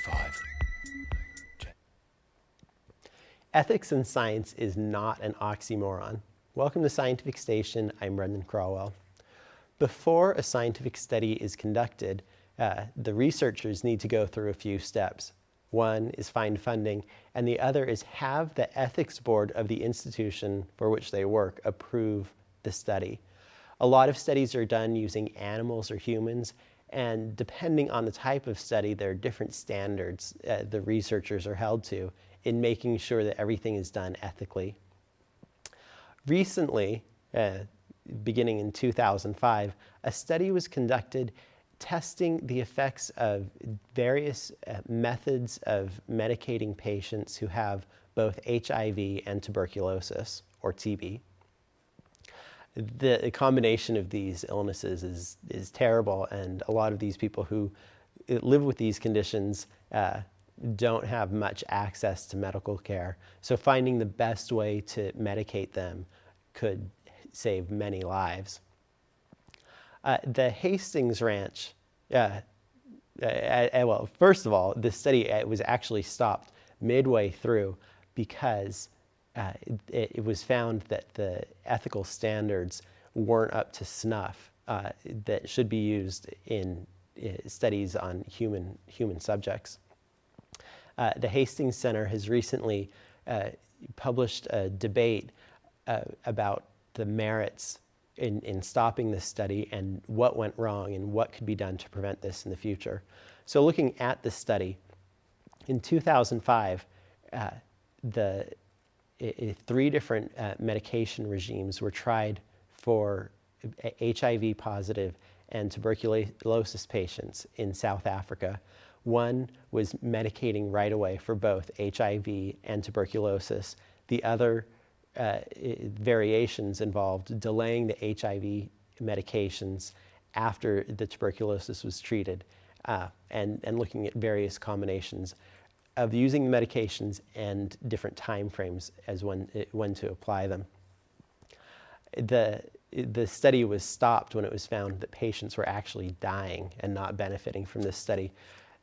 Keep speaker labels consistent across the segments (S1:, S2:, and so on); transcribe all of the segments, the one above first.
S1: 5.
S2: Ethics in science is not an oxymoron. Welcome to Scientific Station. I'm Brendan Crawwell. Before a scientific study is conducted, the researchers need to go through a few steps. One is find funding, and the other is have the ethics board of the institution for which they work approve the study. A lot of studies are done using animals or humans, and depending on the type of study, there are different standards the researchers are held to in making sure that everything is done ethically. Recently, beginning in 2005, a study was conducted testing the effects of various methods of medicating patients who have both HIV and tuberculosis, or TB. The combination of these illnesses is terrible, and a lot of these people who live with these conditions don't have much access to medical care. So finding the best way to medicate them could save many lives. The Hastings Ranch, well, first of all, this study was actually stopped midway through because it was found that the ethical standards weren't up to snuff that should be used in studies on human subjects. The Hastings Center has recently published a debate about the merits in stopping this study and what went wrong and what could be done to prevent this in the future. So looking at the study, in 2005, three different medication regimes were tried for HIV positive and tuberculosis patients in South Africa. One was medicating right away for both HIV and tuberculosis. The other variations involved delaying the HIV medications after the tuberculosis was treated and looking at various combinations of using the medications and different time frames as when to apply them. The study was stopped when it was found that patients were actually dying and not benefiting from this study.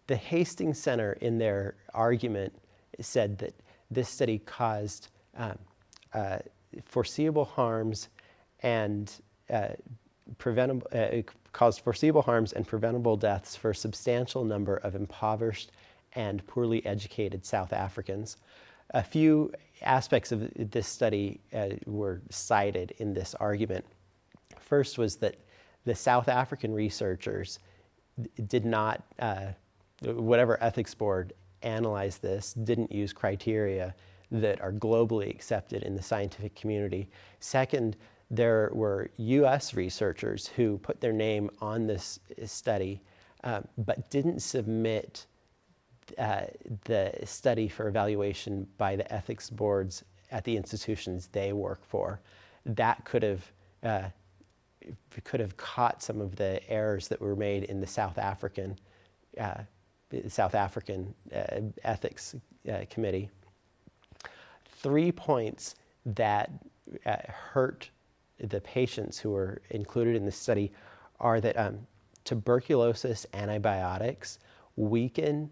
S2: The Hastings Center, in their argument, said that this study caused foreseeable harms and preventable deaths for a substantial number of impoverished and poorly educated South Africans. A few aspects of this study were cited in this argument. First was that the South African researchers did not, whatever ethics board analyzed this, didn't use criteria that are globally accepted in the scientific community. Second, there were US researchers who put their name on this study but didn't submit the study for evaluation by the ethics boards at the institutions they work for. That could have caught some of the errors that were made in the South African ethics committee. 3 points that hurt the patients who were included in the study are that tuberculosis antibiotics weaken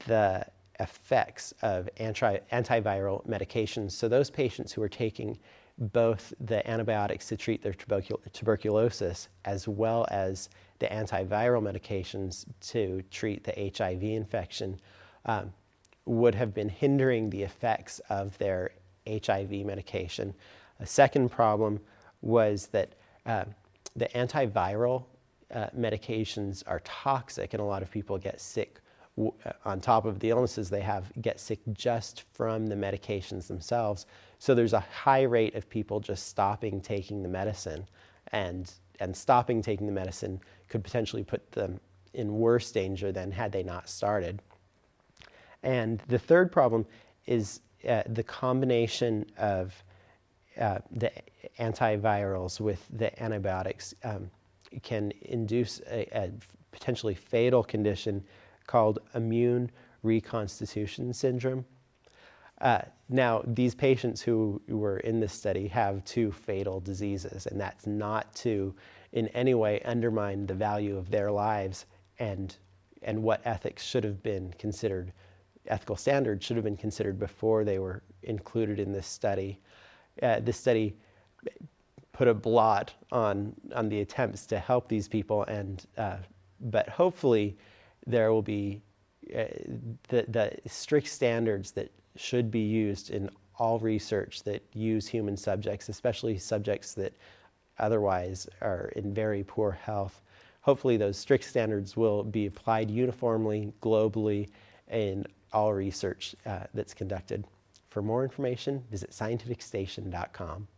S2: the effects of antiviral medications. So those patients who are taking both the antibiotics to treat their tuberculosis as well as the antiviral medications to treat the HIV infection would have been hindering the effects of their HIV medication. A second problem was that the antiviral medications are toxic, and a lot of people get sick on top of the illnesses they have, get sick just from the medications themselves. So there's a high rate of people just stopping taking the medicine, and stopping taking the medicine could potentially put them in worse danger than had they not started. And the third problem is the combination of the antivirals with the antibiotics can induce a potentially fatal condition called immune reconstitution syndrome. Now, these patients who were in this study have 2 fatal diseases, and that's not to in any way undermine the value of their lives and and what ethics should have been considered, ethical standards should have been considered before they were included in this study. This study put a blot on the attempts to help these people, and but hopefully there will be the strict standards that should be used in all research that use human subjects, especially subjects that otherwise are in very poor health. Hopefully those strict standards will be applied uniformly, globally, in all research that's conducted. For more information, visit scientificstation.com.